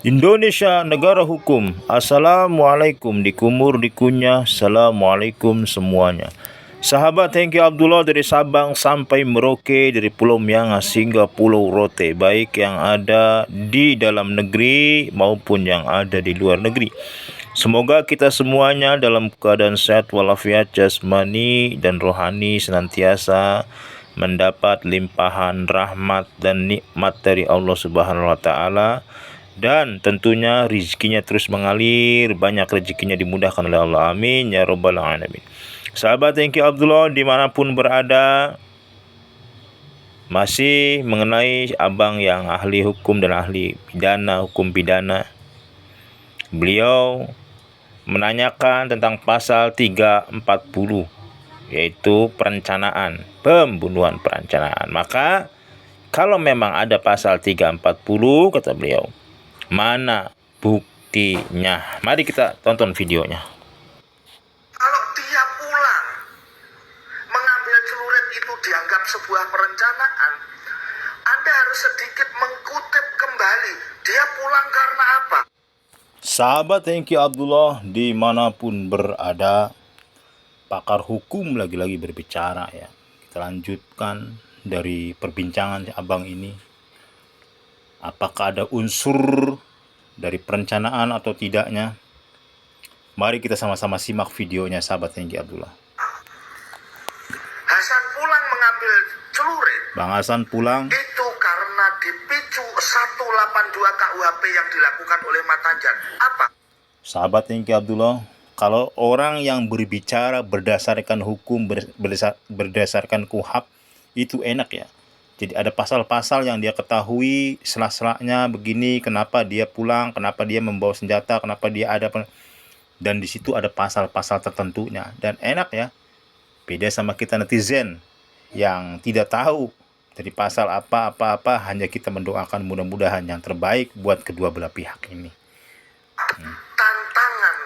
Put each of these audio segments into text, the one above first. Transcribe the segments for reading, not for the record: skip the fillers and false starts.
Indonesia negara hukum. Assalamualaikum, dikumur dikunyah. Assalamualaikum semuanya. Sahabat Hengki Abdullah dari Sabang sampai Merauke, dari Pulau Miangas hingga Pulau Rote, baik yang ada di dalam negeri maupun yang ada di luar negeri. Semoga kita semuanya dalam keadaan sehat walafiat jasmani dan rohani, senantiasa mendapat limpahan rahmat dan nikmat dari Allah Subhanahu wa taala, dan tentunya rezekinya terus mengalir, banyak rezekinya dimudahkan oleh Allah. Amin ya rabbal alamin. Sahabat Hengki Abdullah dimanapun berada, masih mengenai abang yang ahli hukum dan ahli pidana, hukum pidana. Beliau menanyakan tentang pasal 340, yaitu perencanaan, pembunuhan perencanaan. Maka kalau memang ada pasal 340, kata beliau, mana buktinya? Mari kita tonton videonya. Kalau dia pulang mengambil celurit itu dianggap sebuah perencanaan, Anda harus sedikit mengkutip kembali. Dia pulang karena apa? Sahabat Hengki Abdullah dimanapun berada, pakar hukum lagi-lagi berbicara ya. Kita lanjutkan dari perbincangan abang ini. Apakah ada unsur dari perencanaan atau tidaknya? Mari kita sama-sama simak videonya, sahabat Hengki Abdullah. Hasan pulang mengambil celurit. Bang Hasan pulang Itu karena dipicu 182 KUHP yang dilakukan oleh Matanjar. Apa? Sahabat Hengki Abdullah, kalau orang yang berbicara berdasarkan hukum, berdasarkan KUHP, itu enak ya. Jadi ada pasal-pasal yang dia ketahui, sela-selanya begini, kenapa dia pulang, kenapa dia membawa senjata, kenapa dia ada, dan di situ ada pasal-pasal tertentunya, dan enak ya. Beda sama kita netizen yang tidak tahu dari pasal apa-apa, hanya kita mendoakan mudah-mudahan yang terbaik buat kedua belah pihak ini. Tantangan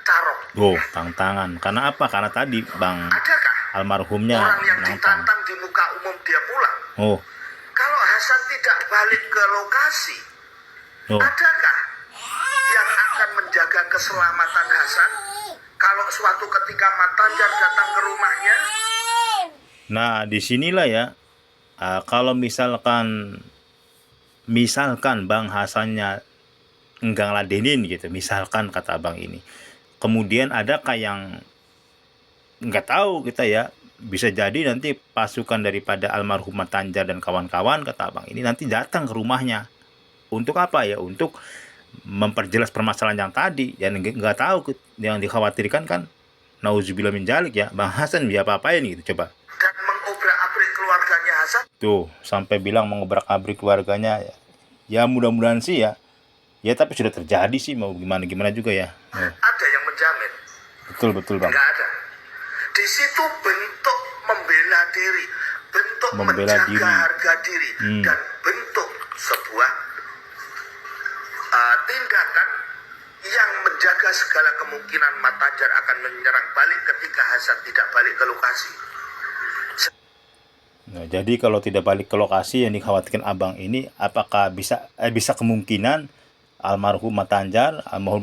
Carok. Oh, tantangan. Karena apa? Karena tadi Bang Adakah almarhumnya orang yang nantang. ditantang di muka umum dia pulang? Oh, Kalau Hasan tidak balik ke lokasi, oh. adakah yang akan menjaga keselamatan Hasan kalau suatu ketika Matanjar datang ke rumahnya? Nah, disinilah ya, kalau misalkan Bang Hasannya enggak ngeladenin gitu, misalkan kata abang ini, kemudian adakah yang nggak tahu kita ya, bisa jadi nanti pasukan daripada almarhum Matanjar dan kawan-kawan, kata abang ini, nanti datang ke rumahnya. Untuk apa ya? Untuk memperjelas permasalahan yang tadi. Dan nggak tahu, yang dikhawatirkan kan nauzubillah min dzalik ya, Bang Hasan dia apa-apain gitu, coba. Dan mengobrak-abrik keluarganya Hasan? Tuh, sampai bilang mengobrak-abrik keluarganya ya. Ya mudah-mudahan sih ya. Ya tapi sudah terjadi sih, mau gimana juga ya. Ada yang menjamin? Betul Bang. Nggak ada. Di situ bentuk membela diri, bentuk Membela menjaga diri. harga diri, dan bentuk sebuah tindakan yang menjaga segala kemungkinan Matanjar akan menyerang balik ketika Hasan tidak balik ke lokasi. Nah, jadi kalau tidak balik ke lokasi yang dikhawatirkan abang ini, apakah bisa kemungkinan almarhum Matanjar, almarhum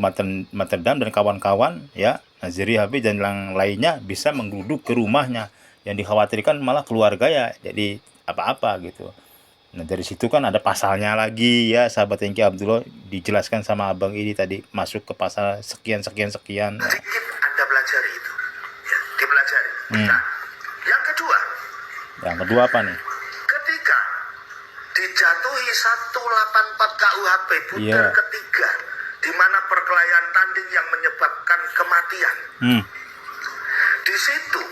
Materdam dan kawan-kawan ya, Naziri Habib dan yang lainnya bisa menggeruduk ke rumahnya. Yang dikhawatirkan malah keluarga ya, jadi apa-apa gitu. Nah, dari situ kan ada pasalnya lagi ya, sahabat Hengki Abdullah, dijelaskan sama abang ini tadi, masuk ke pasal sekian. Sedikit Anda pelajari itu, ya, dipelajari. Nah, yang kedua apa nih? ketika dijatuhi 184 KUHP butir ketiga, di mana perkelahian tanding yang menyebabkan kematian. Di situ,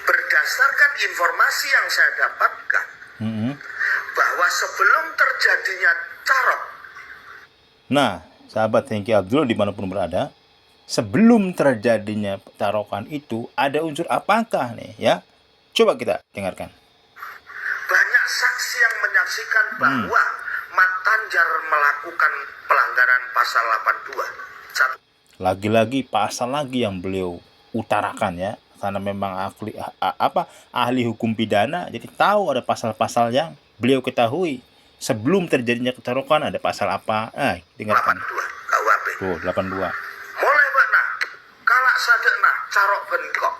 berdasarkan informasi yang saya dapatkan, bahwa sebelum terjadinya carok. Nah, sahabat Hengki Abdullah dimanapun berada, sebelum terjadinya tarokan itu ada unsur apakah nih ya? Coba kita dengarkan. Banyak saksi yang menyaksikan bahwa Matanjar melakukan pelanggaran pasal 82. Lagi-lagi pasal lagi yang beliau utarakan ya, karena memang ahli hukum pidana, jadi tahu ada pasal-pasal yang beliau ketahui sebelum terjadinya kecelakaan ada pasal apa? Dengarkan. 82 KUHP. Tuh, 82. Mulai benar. Kalak sadekna carok bengkok.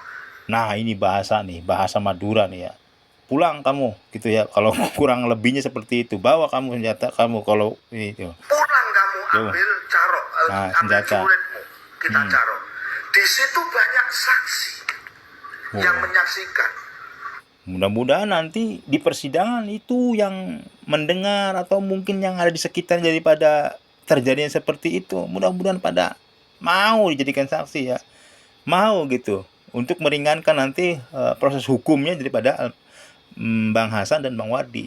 Nah, ini bahasa nih, bahasa Madura nih ya. Pulang kamu gitu ya. Kalau kurang lebihnya seperti itu, bawa kamu senjata kamu kalau ini tuh. Pulang kamu Tuh. ambil carok, Nah, ambil senjata. celuritmu. Kita carok. Di situ banyak saksi yang menyaksikan. Mudah-mudahan nanti di persidangan itu yang mendengar atau mungkin yang ada di sekitar daripada terjadinya seperti itu, mudah-mudahan pada mau dijadikan saksi ya, mau gitu untuk meringankan nanti proses hukumnya daripada Bang Hasan dan Bang Wardi.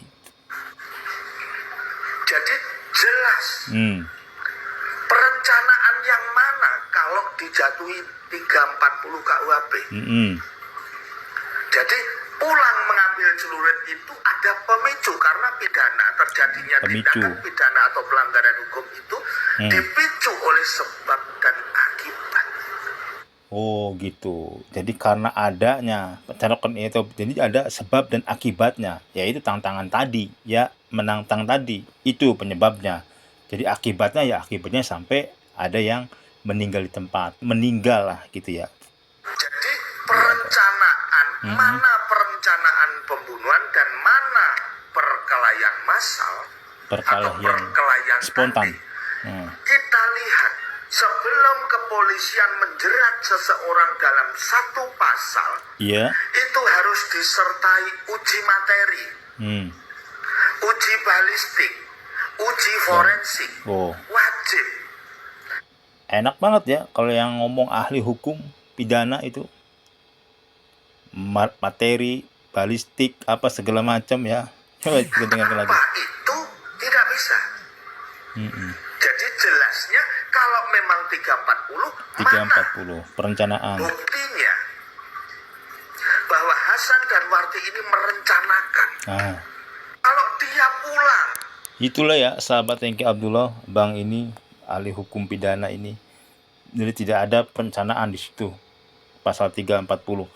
Jadi jelas perencanaan yang mana kalau dijatuhi 340 KUHP. Jadi pulang mengambil celurit itu ada pemicu karena pidana, terjadinya tindakan pidana atau pelanggaran hukum itu dipicu oleh sebab dan akibat. Oh gitu. Jadi karena adanya pencalokan itu, jadi ada sebab dan akibatnya, yaitu tantangan tadi, ya menantang tadi, itu penyebabnya. Jadi akibatnya sampai ada yang meninggal di tempat, meninggal lah gitu ya. Jadi perencanaan, mana perencanaan pembunuhan dan mana perkelahian massal atau perkelahian spontan. Kita lihat sebelum kepolisian menjerat seseorang dalam satu pasal, itu harus disertai uji materi, uji balistik, uji forensik, wajib. Enak banget ya kalau yang ngomong ahli hukum pidana itu, materi, balistik, apa segala macam ya. Coba kita dengarkan lagi. Itu tidak bisa. Jadi jelasnya kalau memang 340 perencanaan. Buktinya bahwa Hasan dan Wardi ini merencanakan. Kalau dia pulang. Itulah ya sahabat Tengki Abdullah, Bang ini ahli hukum pidana ini. Jadi tidak ada perencanaan di situ. Pasal 340.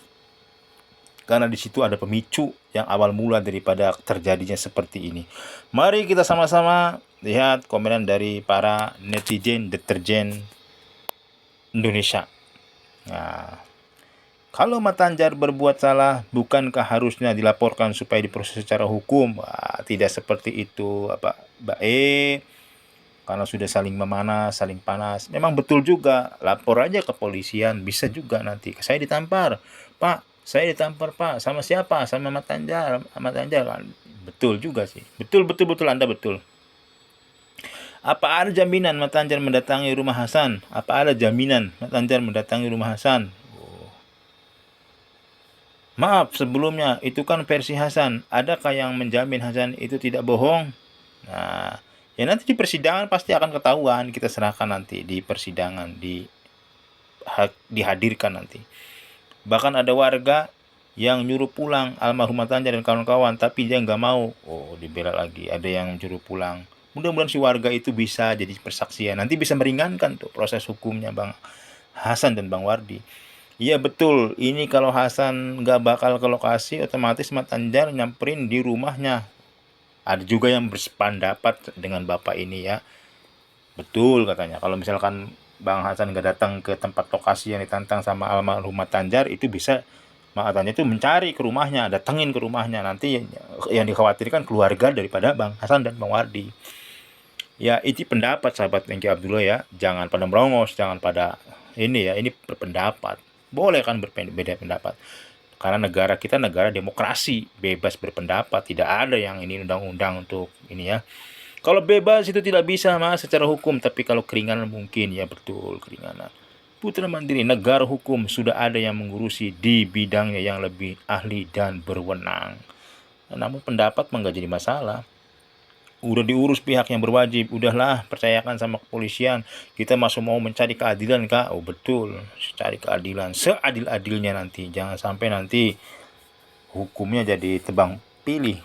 Karena di situ ada pemicu yang awal mula daripada terjadinya seperti ini. Mari kita sama-sama lihat komenan dari para netizen deterjen Indonesia. Nah, kalau Mat Tanjar berbuat salah, bukankah harusnya dilaporkan supaya diproses secara hukum? Tidak seperti itu, Mbak karena sudah saling memanas, saling panas. Memang betul juga, lapor aja ke polisian, bisa juga nanti. Saya ditampar, Pak. Saya ditampar, Pak. Sama siapa? Sama Mat Tanjar. Kan. Betul juga sih. Betul Anda betul. Apa ada jaminan Mat Tanjar mendatangi rumah Hasan? Apa ada jaminan Mat Tanjar mendatangi rumah Hasan? Maaf sebelumnya, itu kan versi Hasan. Adakah yang menjamin Hasan itu tidak bohong? Nah, ya nanti di persidangan pasti akan ketahuan. Kita serahkan nanti di persidangan, dihadirkan nanti. Bahkan ada warga yang nyuruh pulang almarhum Mat Tanjar dan kawan-kawan, tapi dia nggak mau. Dibela lagi. Ada yang nyuruh pulang. Mudah-mudahan si warga itu bisa jadi persaksian. Nanti bisa meringankan tuh proses hukumnya Bang Hasan dan Bang Wardi. Iya betul, ini kalau Hasan nggak bakal ke lokasi, otomatis Mat Tanjar nyamperin di rumahnya. Ada juga yang bersependapat dengan bapak ini ya. Betul katanya, kalau misalkan Bang Hasan nggak datang ke tempat lokasi yang ditantang sama almarhum Mat Tanjar, itu bisa Mat Tanjar itu mencari ke rumahnya, datengin ke rumahnya. Nanti yang dikhawatirkan keluarga daripada Bang Hasan dan Bang Wardi. Ya itu pendapat sahabat Tengki Abdullah ya. Jangan pada merongos, jangan pada ini ya, ini berpendapat. Boleh kan berbeda pendapat. Karena negara kita negara demokrasi, bebas berpendapat, tidak ada yang ini undang-undang untuk ini ya. Kalau bebas itu tidak bisa Mas secara hukum, tapi kalau keringanan mungkin ya betul keringanan. Putra mandiri negara hukum sudah ada yang mengurusi di bidangnya yang lebih ahli dan berwenang. Namun pendapat enggak jadi masalah. Udah diurus pihak yang berwajib, udahlah percayakan sama kepolisian. Kita masih mau mencari keadilan Kak. Betul, cari keadilan seadil-adilnya nanti. Jangan sampai nanti hukumnya jadi tebang pilih.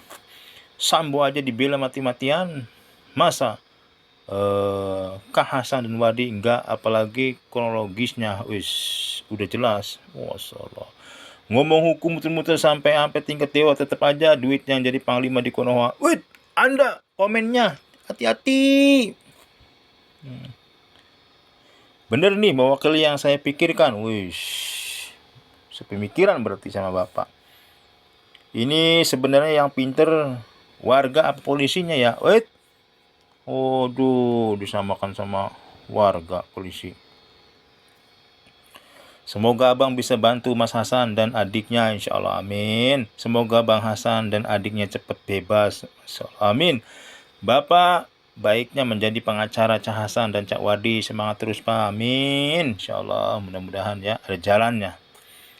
Sambo aja dibela mati-matian, masa Kak Hasan dan Wardi enggak, apalagi kronologisnya udah jelas. Wasallam. Ngomong hukum muter-muter sampai tingkat dewa, tetap aja duit yang jadi panglima di Konoha. Anda komennya hati-hati. Bener nih mewakili yang saya pikirkan. Wish, sepemikiran berarti sama Bapak. Ini sebenarnya yang pinter warga apa polisinya ya? Wait. Waduh, disamakan sama warga polisi. Semoga abang bisa bantu Mas Hasan dan adiknya, insya Allah, amin. Semoga Bang Hasan dan adiknya cepat bebas, insya Allah, amin. Bapak baiknya menjadi pengacara Cak Hasan dan Cak Wadi, semangat terus Pak, amin. Insya Allah, mudah-mudahan ya ada jalannya.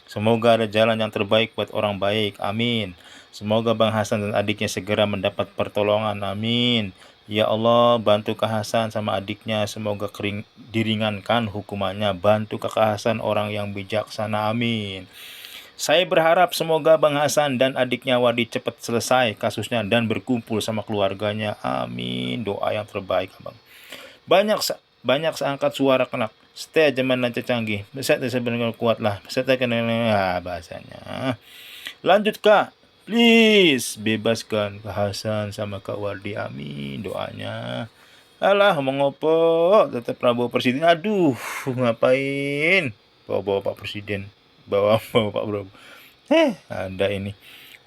Semoga ada jalan yang terbaik buat orang baik, amin. Semoga Bang Hasan dan adiknya segera mendapat pertolongan, amin. Ya Allah, bantu Kak Hasan sama adiknya, semoga diringankan hukumannya. Bantu Kakak Hasan orang yang bijaksana, amin. Saya berharap semoga Bang Hasan dan adiknya Wadi cepat selesai kasusnya dan berkumpul sama keluarganya, amin. Doa yang terbaik, Abang. Banyak seangkat suara kenak. Setia zaman lancar canggih. Beset sebenarnya kuatlah. Beset kena bahasanya. Lanjut Kak. Please bebaskan Kak Hasan sama Kak Wardi, amin doanya. Alah mengopo tetap Prabowo Presiden. Aduh, ngapain bawa-bawa Pak Presiden, bawa-bawa Pak Prabowo. Ada ini.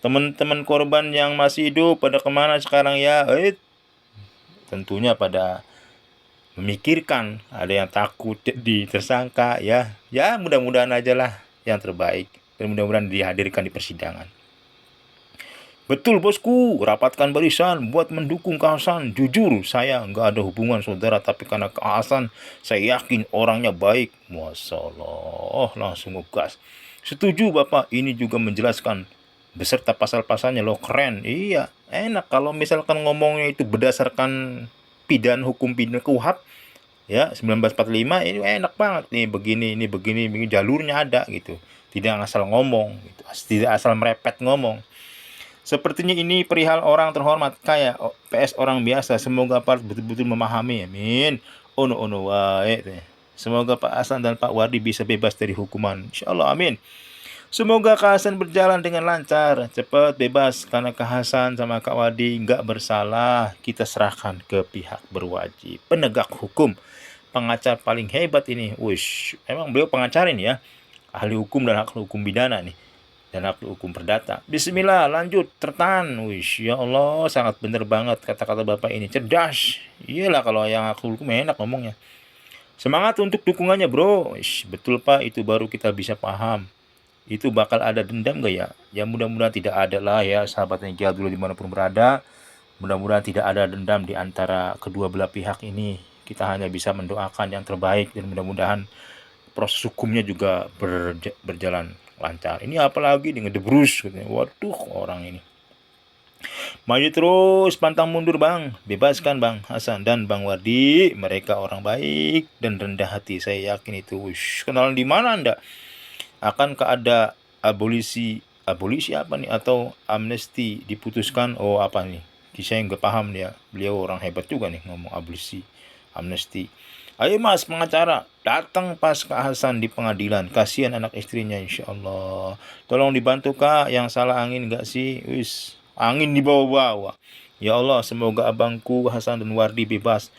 Teman-teman korban yang masih hidup pada kemana sekarang ya? Tentunya pada memikirkan, ada yang takut tersangka ya. Ya mudah-mudahan aja lah yang terbaik dan mudah-mudahan dihadirkan di persidangan. Betul bosku, rapatkan barisan buat mendukung Kak Hasan. Jujur, saya nggak ada hubungan saudara, tapi karena Kak Hasan, saya yakin orangnya baik. Masya Allah, langsung ngegas. Setuju Bapak, ini juga menjelaskan beserta pasal-pasalnya loh, keren. Iya, enak kalau misalkan ngomongnya itu berdasarkan hukum pidana KUHP, ya 1945 ini enak banget nih, begini jalurnya ada gitu. Tidak asal ngomong gitu, tidak asal merepet ngomong. Sepertinya ini perihal orang terhormat kayak PS orang biasa. Semoga Pak betul-betul memahami, amin. Ono wae. Semoga Pak Hasan dan Pak Wardi bisa bebas dari hukuman, insyaallah, amin. Semoga Kak Hasan berjalan dengan lancar, cepat bebas karena Kak Hasan sama Kak Wardi nggak bersalah. Kita serahkan ke pihak berwajib, penegak hukum. Pengacar paling hebat ini, wish, emang beliau pengacara ini ya, ahli hukum dan hak hukum pidana nih, dan hak hukum perdata. Bismillah, lanjut, tertahan. Wish, ya Allah, sangat bener banget kata-kata Bapak ini, cerdas. Iyalah kalau yang hak hukum enak ngomongnya. Semangat untuk dukungannya bro. Wish, betul Pak, itu baru kita bisa paham. Itu bakal ada dendam gak ya? Ya mudah-mudahan tidak ada lah ya, sahabat yang jauh dulu dimanapun berada. Mudah-mudahan tidak ada dendam di antara kedua belah pihak ini. Kita hanya bisa mendoakan yang terbaik dan mudah-mudahan proses hukumnya juga berjalan lancar. Ini apalagi dengan debrus, waduh orang ini. Maju terus, pantang mundur Bang. Bebaskan Bang Hasan dan Bang Wardi. Mereka orang baik dan rendah hati. Saya yakin itu. Wush, kenalan di mana Anda? Akankah ada abolisi apa nih, atau amnesti diputuskan? Oh apa nih? Saya nggak paham ya. Beliau orang hebat juga nih ngomong abolisi, amnesti. Ayo Mas pengacara, datang pas Kak Hasan di pengadilan. Kasihan anak istrinya, insya Allah. Tolong dibantu Kak, yang salah angin nggak sih? Wis, angin di bawah-bawah. Ya Allah, semoga abangku Hasan dan Wardi bebas.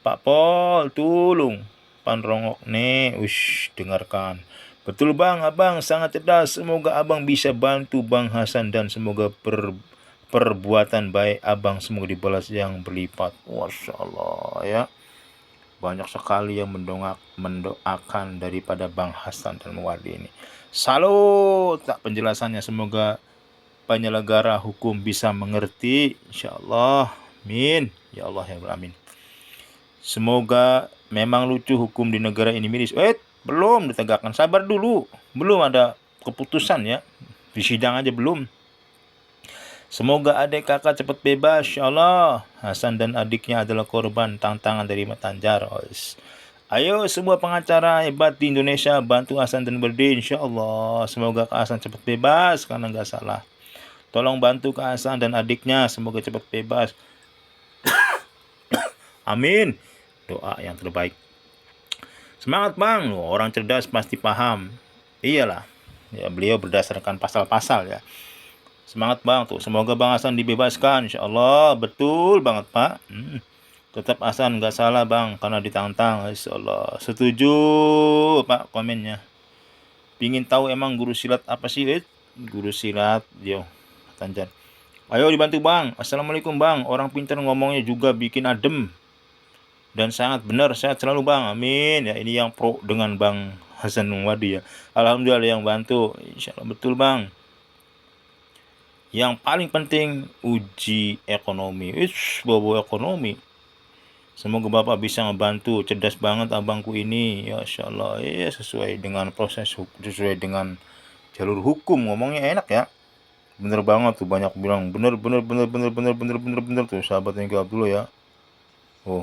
Pak Pol, tolong. Panrongok nih, wish, dengarkan. Betul Bang, abang sangat cerdas. Semoga abang bisa bantu Bang Hasan dan semoga perbuatan baik abang semoga dibalas yang berlipat. Masya Allah ya. Banyak sekali yang mendoakan daripada Bang Hasan dan Wardi ini. Salut tak penjelasannya, semoga penyelenggara hukum bisa mengerti, insyaallah, amin. Ya Allah ya amin. Semoga memang lucu hukum di negara ini miris. Belum ditegakkan, sabar dulu, belum ada keputusan ya, di sidang aja belum. Semoga adik kakak cepat bebas, insyaallah. Hasan dan adiknya adalah korban tantangan dari Matanjar. Ayo semua pengacara hebat di Indonesia bantu Hasan dan Wardi, insyaallah. Semoga Kak Hasan cepat bebas karena nggak salah. Tolong bantu Kak Hasan dan adiknya semoga cepat bebas. Amin. Doa yang terbaik. Semangat Bang, orang cerdas pasti paham. Iyalah, ya beliau berdasarkan pasal-pasal ya. Semangat Bang tuh. Semoga Bang Hasan dibebaskan insyaallah. Betul banget Pak. Tetap Hasan nggak salah Bang karena ditantang insyaallah. Setuju Pak komennya. Pingin tahu emang guru silat apa sih? Guru silat yo Tanjan. Ayo dibantu Bang. Assalamualaikum Bang. Orang pintar ngomongnya juga bikin adem. Dan sangat benar, sehat selalu Bang, amin. Ya ini yang pro dengan Bang Hasan Wadi ya. Alhamdulillah yang bantu, insyaallah betul Bang. Yang paling penting uji ekonomi. Bawa ekonomi. Semoga Bapak bisa ngebantu. Cerdas banget abangku ini, ya insyaallah. Ya sesuai dengan proses, sesuai dengan jalur hukum. Ngomongnya enak ya. Bener banget tuh, banyak bilang bener tuh sahabat yang Abdullah ya. Oh,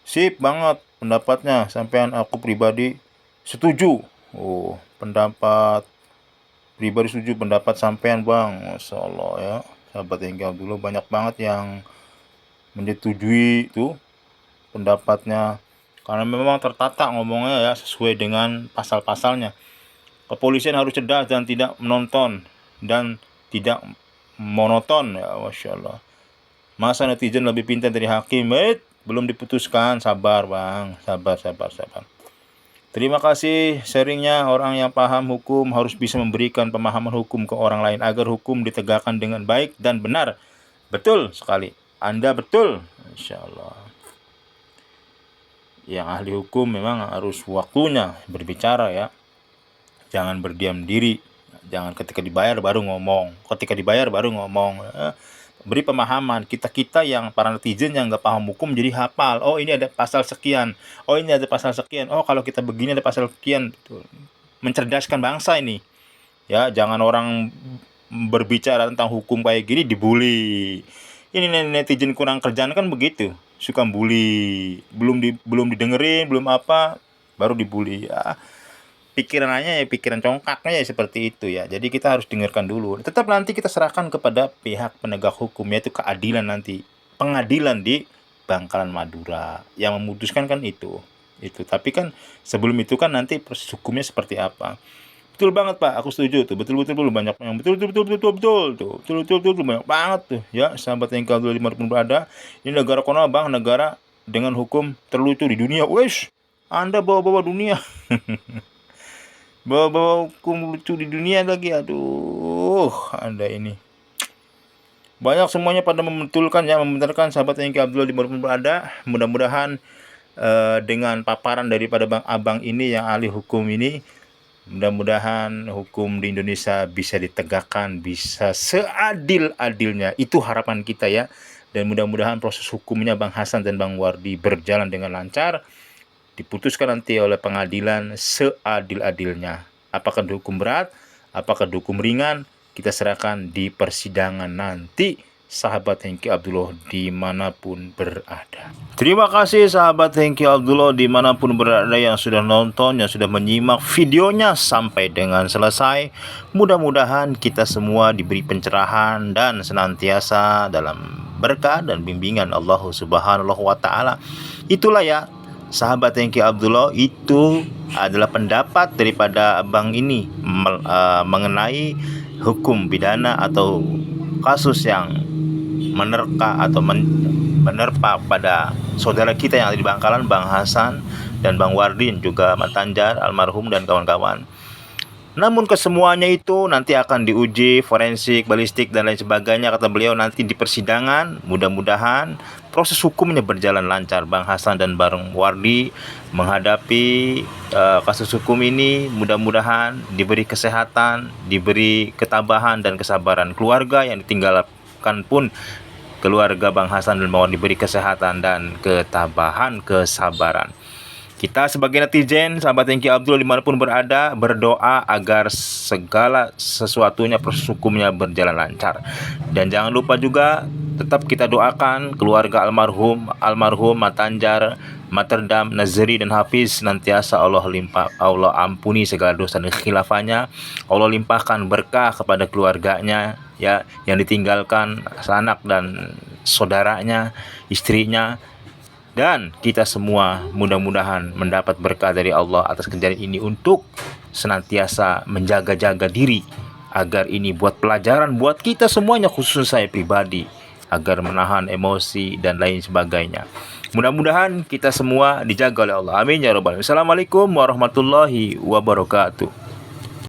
sip banget pendapatnya, sampean aku pribadi setuju. Oh, pendapat pribadi setuju pendapat sampean Bang. Masyaallah ya. Sahabat yang dulu banyak banget yang menyetujui tuh pendapatnya. Karena memang tertata ngomongnya ya sesuai dengan pasal-pasalnya. Kepolisian harus cerdas dan tidak menonton dan tidak monoton ya, masyaallah. Masa netizen lebih pintar dari hakim? Belum diputuskan, sabar Bang, sabar. Terima kasih sharingnya. Orang yang paham hukum harus bisa memberikan pemahaman hukum ke orang lain agar hukum ditegakkan dengan baik dan benar. Betul sekali, Anda betul, insyaallah. Yang ahli hukum memang harus waktunya berbicara ya. Jangan berdiam diri. Jangan ketika dibayar baru ngomong. Beri pemahaman. Kita yang para netizen yang nggak paham hukum jadi hafal. Oh ini ada pasal sekian. Oh ini ada pasal sekian. Oh kalau kita begini ada pasal sekian. Mencerdaskan bangsa ini. Ya jangan orang berbicara tentang hukum kayak gini dibully. Ini netizen kurang kerjaan kan begitu. Suka bully. Belum didengerin, belum apa, baru dibully ya. Pikirannya ya pikiran congkaknya ya seperti itu ya. Jadi kita harus dengarkan dulu. Tetap nanti kita serahkan kepada pihak penegak hukum, yaitu keadilan nanti. Pengadilan di Bangkalan Madura yang memutuskan kan itu. Tapi kan sebelum itu kan nanti proses hukumnya seperti apa. Betul banget Pak, aku setuju tuh. Betul banyak yang betul banyak banget tuh ya. Sahabat yang kalau dimanapun berada, ini negara kono Bang, negara dengan hukum terlucu di dunia. Wes, Anda bawa-bawa dunia. Bawa-bawa hukum lucu di dunia lagi. Aduh, Anda ini. Banyak semuanya pada membetulkan ya, membenarkan sahabat yang Abdullah dimanapun berada. Mudah-mudahan dengan paparan daripada Bang Abang ini yang ahli hukum ini, mudah-mudahan hukum di Indonesia bisa ditegakkan, bisa seadil-adilnya. Itu harapan kita ya. Dan mudah-mudahan proses hukumnya Bang Hasan dan Bang Wardi berjalan dengan lancar. Diputuskan nanti oleh pengadilan seadil-adilnya. Apakah dihukum berat, apakah dihukum ringan, kita serahkan di persidangan nanti, sahabat Hengki Abdullah dimanapun berada. Terima kasih sahabat Hengki Abdullah dimanapun berada yang sudah nonton, yang sudah menyimak videonya sampai dengan selesai. Mudah-mudahan kita semua diberi pencerahan dan senantiasa dalam berkah dan bimbingan Allah Subhanahu wa Ta'ala. Itulah ya sahabat Hengki Abdullah, itu adalah pendapat daripada abang ini mengenai hukum pidana atau kasus yang menerka atau menerpa pada saudara kita yang ada di Bangkalan, Bang Hasan dan Bang Wardin, juga Matanjar almarhum dan kawan-kawan. Namun kesemuanya itu nanti akan diuji forensik, balistik dan lain sebagainya, kata beliau, nanti di persidangan. Mudah-mudahan proses hukumnya berjalan lancar. Bang Hasan dan Bang Wardi menghadapi kasus hukum ini, mudah-mudahan diberi kesehatan, diberi ketabahan dan kesabaran. Keluarga yang ditinggalkan pun, keluarga Bang Hasan dan Bang Wardi diberi kesehatan dan ketabahan, kesabaran. Kita sebagai netizen, sahabat Hengki Abdullah dimanapun berada, berdoa agar segala sesuatunya, proses hukumnya berjalan lancar. Dan jangan lupa juga tetap kita doakan keluarga almarhum Matanjar, Materdam, Nazri dan Hafiz, nantiasa Allah ampuni segala dosa dan khilafahnya. Allah limpahkan berkah kepada keluarganya ya, yang ditinggalkan anak dan saudaranya, istrinya. Dan kita semua mudah-mudahan mendapat berkah dari Allah atas kejadian ini untuk senantiasa menjaga-jaga diri agar ini buat pelajaran buat kita semuanya, khusus saya pribadi, agar menahan emosi dan lain sebagainya. Mudah-mudahan kita semua dijaga oleh Allah. Amin ya rabbal alamin. Assalamualaikum warahmatullahi wabarakatuh.